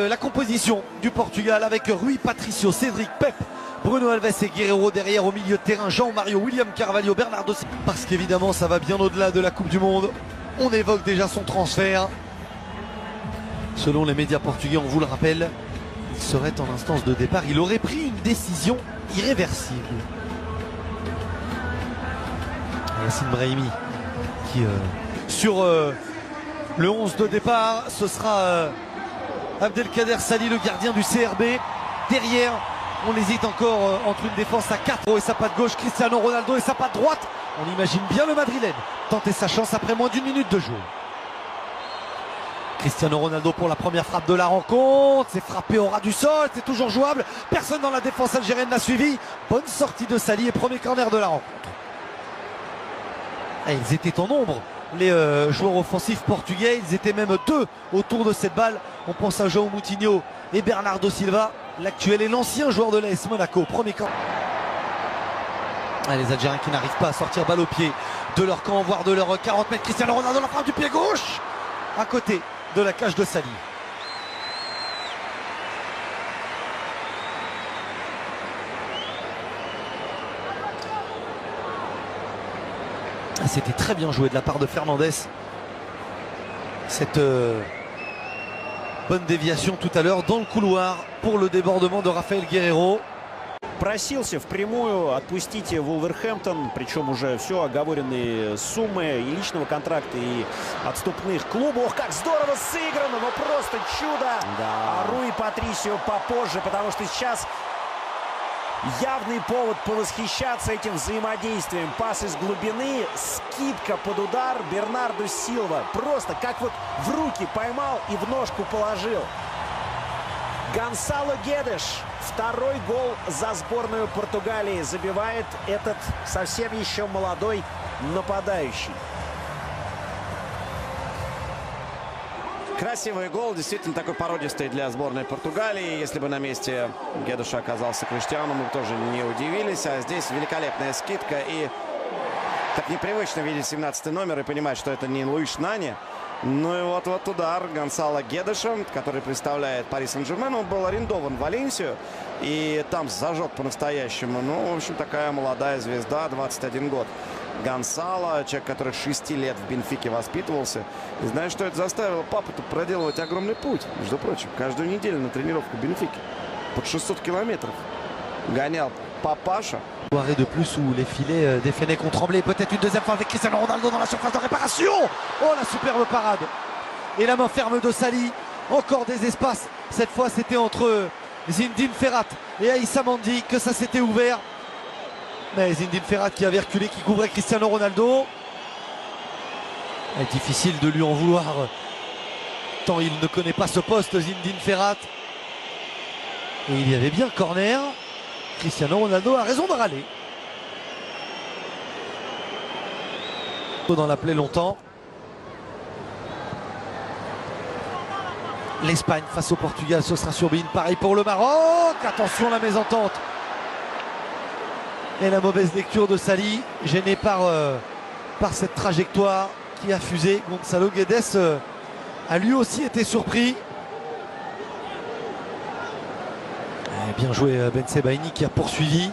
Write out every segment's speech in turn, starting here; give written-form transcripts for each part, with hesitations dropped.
la composition du Portugal avec Rui Patricio, Cédric, Pep, Bruno Alves et Guerreiro derrière au milieu de terrain, Jean-Mario, William Carvalho, Bernardo Silva. Parce qu'évidemment ça va bien au-delà de la Coupe du Monde. On évoque déjà son transfert. Selon les médias portugais, on vous le rappelle, il serait en instance de départ. Il aurait pris une décision irréversible. Yassine Brahimi qui sur le 11 de départ, ce sera Abdelkader Sali, le gardien du CRB. Derrière, on hésite encore entre une défense à 4 et sa patte gauche, Cristiano Ronaldo et sa patte droite. On imagine bien le madrilène tenter sa chance après moins d'une minute de jeu. Cristiano Ronaldo pour la première frappe de la rencontre. C'est frappé au ras du sol, c'est toujours jouable. Personne dans la défense algérienne n'a suivi. Bonne sortie de Sali et premier corner de la rencontre. Et ils étaient en nombre, les joueurs offensifs portugais. Ils étaient même deux autour de cette balle. On pense à João Moutinho et Bernardo Silva, l'actuel et l'ancien joueur de l'AS Monaco. Premier camp. Les Algériens qui n'arrivent pas à sortir balle au pied de leur camp, voire de leur 40 mètres. Cristiano Ronaldo, la frappe du pied gauche à côté de la cage de Sali. C'était très bien joué de la part de Fernandez. Cette bonne déviation tout à l'heure dans le couloir pour le débordement de Raphaël Guerreiro. Просился впрямую отпустить Вулверхэмптон, причем уже все оговоренные суммы и личного контракта, и отступных клубов. Ох, как здорово сыграно, но просто чудо. Да. А Руи Патрисио попозже, потому что сейчас явный повод повосхищаться этим взаимодействием. Пас из глубины, скидка под удар, Бернарду Силва. Просто как вот в руки поймал и в ножку положил. Гонсало Гедеш. Второй гол за сборную Португалии забивает этот совсем еще молодой нападающий. Красивый гол, действительно такой породистый для сборной Португалии. Если бы на месте Гедеша оказался Криштиану, мы бы тоже не удивились. А здесь великолепная скидка. И так непривычно видеть 17-й номер и понимать, что это не Луиш Нани. Ну и вот удар Гонсало Гедеша, который представляет Пари Сен-Жермен. Он был арендован в Валенсию и там зажег по-настоящему. Ну, в общем, такая молодая звезда, 21 год. Гонсало, человек, который 6 лет в Бенфике воспитывался. И знаешь, что это заставило папу-то проделывать огромный путь? Между прочим, каждую неделю на тренировку в Бенфике. Под 600 километров гонял папаша. Soirée de plus où les filets des Fennecs ont tremblé. Peut-être une deuxième fois avec Cristiano Ronaldo dans la surface de réparation. Oh, la superbe parade. Et la main ferme de Sali. Encore des espaces. Cette fois, c'était entre Zinedine Ferrat et Aïssa Mandi que ça s'était ouvert. Mais Zinedine Ferrat qui avait reculé, qui couvrait Cristiano Ronaldo. Difficile de lui en vouloir tant il ne connaît pas ce poste, Zinedine Ferrat. Et il y avait bien corner. Cristiano Ronaldo a raison de râler. Dans la plaie longtemps. L'Espagne face au Portugal, ce sera sur Bein. Pareil pour le Maroc. Attention la mésentente. Et la mauvaise lecture de Sali, gêné par cette trajectoire qui a fusé. Gonçalo Guedes a lui aussi été surpris. Bien joué Ben Sebaini qui a poursuivi.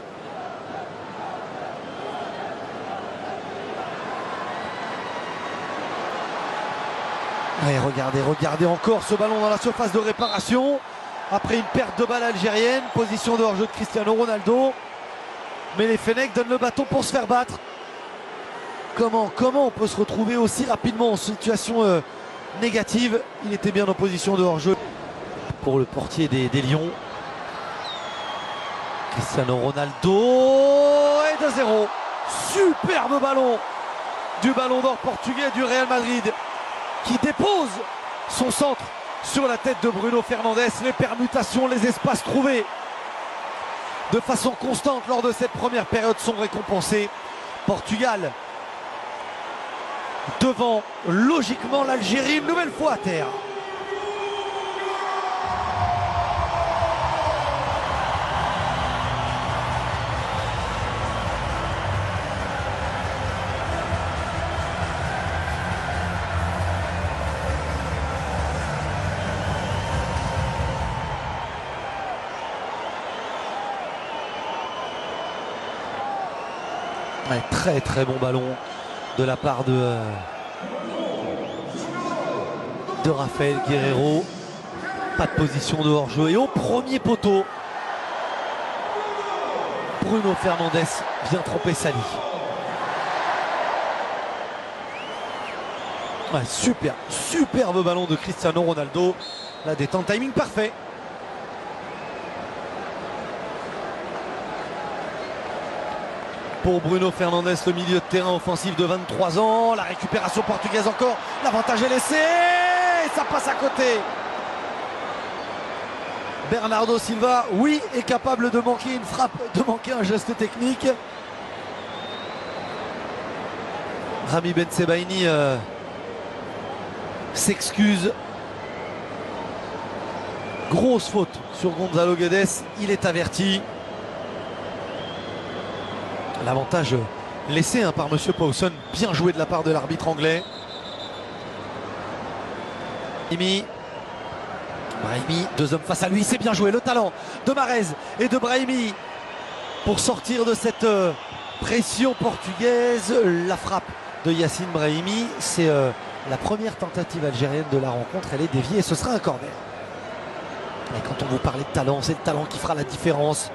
Allez, regardez encore ce ballon dans la surface de réparation. Après une perte de balle algérienne, position de hors-jeu de Cristiano Ronaldo. Mais les Fennecs donnent le bâton pour se faire battre. Comment on peut se retrouver aussi rapidement en situation négative? Il était bien en position de hors-jeu pour le portier des Lions. Cristiano Ronaldo et 2-0. Superbe ballon du ballon d'or portugais du Real Madrid qui dépose son centre sur la tête de Bruno Fernandes. Les permutations, les espaces trouvés de façon constante lors de cette première période sont récompensés. Portugal devant logiquement l'Algérie une nouvelle fois à terre. Ouais, très très bon ballon de la part de Rafael Guerreiro. Pas de position de hors-jeu. Et au premier poteau, Bruno Fernandes vient tromper Sali. Ouais, superbe ballon de Cristiano Ronaldo. La détente, timing parfait. Pour Bruno Fernandes, le milieu de terrain offensif de 23 ans. La récupération portugaise encore. L'avantage est laissé. Et ça passe à côté. Bernardo Silva, oui, est capable de manquer une frappe, de manquer un geste technique. Rami Bensebaini s'excuse. Grosse faute sur Gonzalo Guedes. Il est averti. L'avantage laissé par Monsieur Pawson. Bien joué de la part de l'arbitre anglais. Brahimi, deux hommes face à lui, c'est bien joué. Le talent de Mahrez et de Brahimi pour sortir de cette pression portugaise. La frappe de Yacine Brahimi, c'est la première tentative algérienne de la rencontre. Elle est déviée et ce sera un corner. Et quand on vous parlait de talent, c'est le talent qui fera la différence.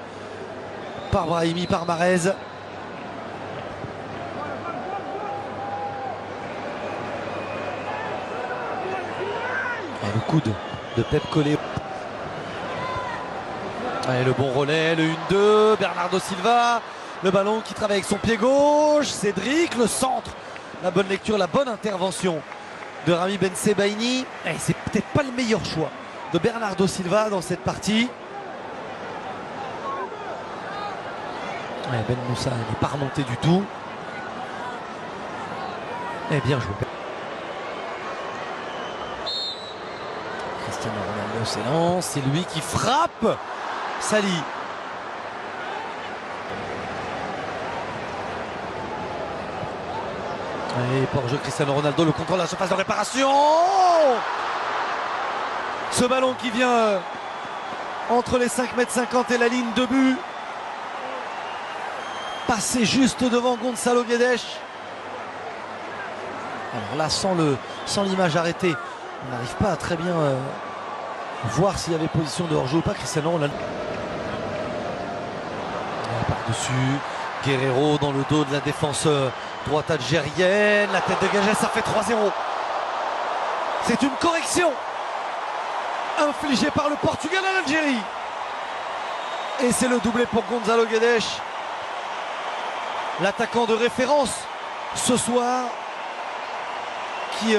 Par Brahimi, par Mahrez. Et le coude de Pep Collé. Et le bon relais, le 1-2, Bernardo Silva, le ballon qui travaille avec son pied gauche, Cédric, le centre, la bonne lecture, la bonne intervention de Rami Bensebaini. Et c'est peut-être pas le meilleur choix de Bernardo Silva dans cette partie. Et Ben Moussa n'est pas remonté du tout. Et bien joué. Cristiano Ronaldo s'élance, c'est lui qui frappe. Sali. Et pour jeu Cristiano Ronaldo, le contrôle de la surface de réparation. Ce ballon qui vient entre les 5,50 m et la ligne de but. Passé juste devant Gonzalo Guedes. Alors là, sans l'image arrêtée, on n'arrive pas à très bien voir s'il y avait position de hors-jeu ou pas. Cristiano Ronaldo. Par-dessus, Guerreiro dans le dos de la défense droite algérienne. La tête de Gagès, ça fait 3-0. C'est une correction infligée par le Portugal à l'Algérie. Et c'est le doublé pour Gonzalo Guedes. L'attaquant de référence ce soir qui,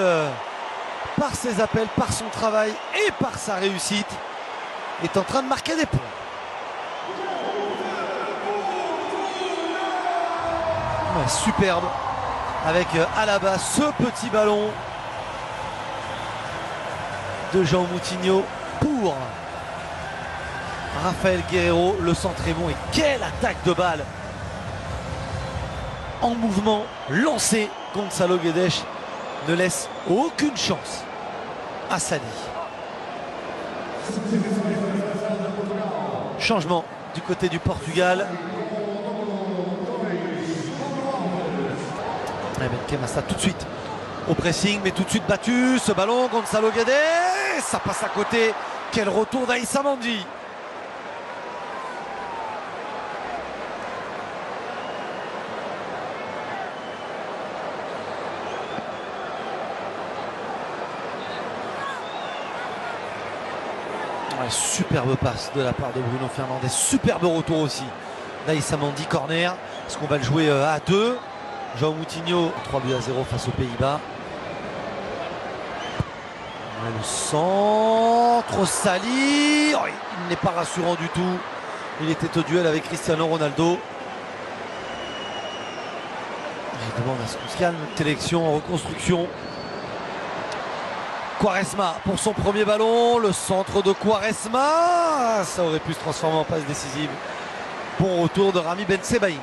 par ses appels, par son travail et par sa réussite, est en train de marquer des points. Ouais, superbe avec Alaba, ce petit ballon de Jean Moutinho pour Rafael Guerreiro. Le centre est bon et quelle attaque de balle en mouvement lancé. Gonzalo Guedes ne laisse aucune chance à Sali. Changement du côté du Portugal. Benkhemassa tout de suite au pressing, mais tout de suite battu. Ce ballon, Gonzalo Guedes, ça passe à côté. Quel retour d'Aïssa Mandi. Ouais, superbe passe de la part de Bruno Fernandes. Superbe retour aussi d'Aïssa Mandi, corner. Est-ce qu'on va le jouer à 2? Jean Moutinho, 3-0 face aux Pays-Bas. Le centre, Sali. Oh, il n'est pas rassurant du tout. Il était au duel avec Cristiano Ronaldo. Il demande à ce qu'on se calme. Sélection en reconstruction. Quaresma pour son premier ballon. Le centre de Quaresma. Ça aurait pu se transformer en passe décisive. Bon retour de Rami Bensebaini.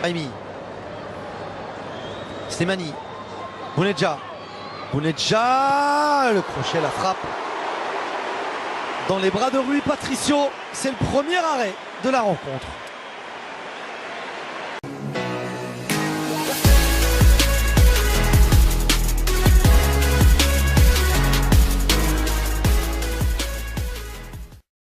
Brahimi, Slimani, Bounedjah, Bounedjah, le crochet, la frappe. Dans les bras de Rui Patricio, c'est le premier arrêt de la rencontre.